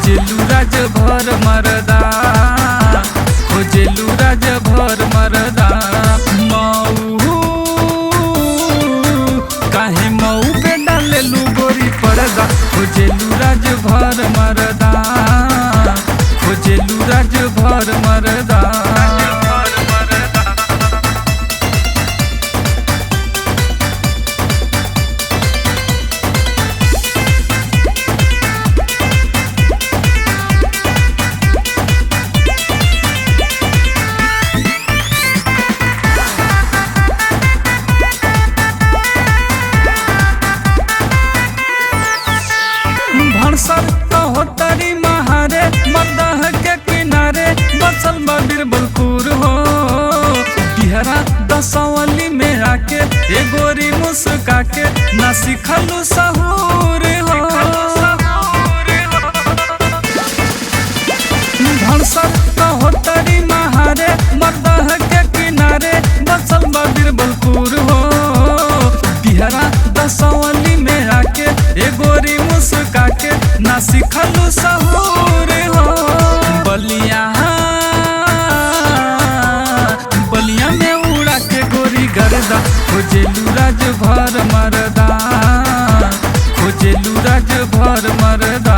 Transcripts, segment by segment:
खोजेलू राज भर मरदा, खोजेलू राज भर मरदा। मऊ काहे मऊ पे डालेलू गोरी पर्दा, खोजेलू राज भर मरदा, खोजेलू राज भर मरदा। भरसर होतरी महारे मदह के किनारे बसल बीरबलपुर हो। बिहरा दसवली में आके ए गोरी मुस्का के ना सिखलू सहूर हो। भरसर होतरी महारे मदह के किनारे बसल बीरबलपुर हो। बिहरा दसवली में आके ए गोरी मुस्का के ना सिखलू सहूर हो। बलिया बलिया में उड़ा के गोरी गर्दा, खोजेलू राज भर मरदा, खोजेलू राज भर मरदा।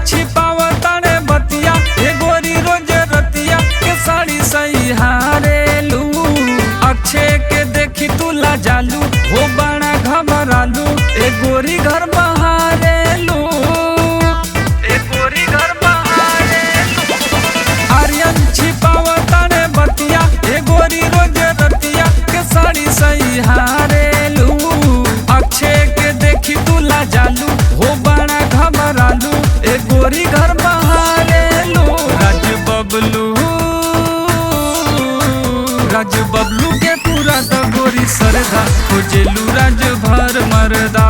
छिपावताने बतिया ए गोरी रोज रतिया के साड़ी सही हारेलू। अच्छे के देखी तू ला जालू हो बड़ा घबरालू ए गोरी घर बहारेलू, ए गोरी घर बहारेलू। आर्यन छिपावताने बतिया ए गोरी रोज रतिया के साड़ी सही हारेलू। अच्छे के देखी तू ला जालू हो बड़ा घबरालू ए गोरी घर बहारेलू। राज बबलू के पूरा द गोरी सरदा, खोजेलू राज भर मरदा।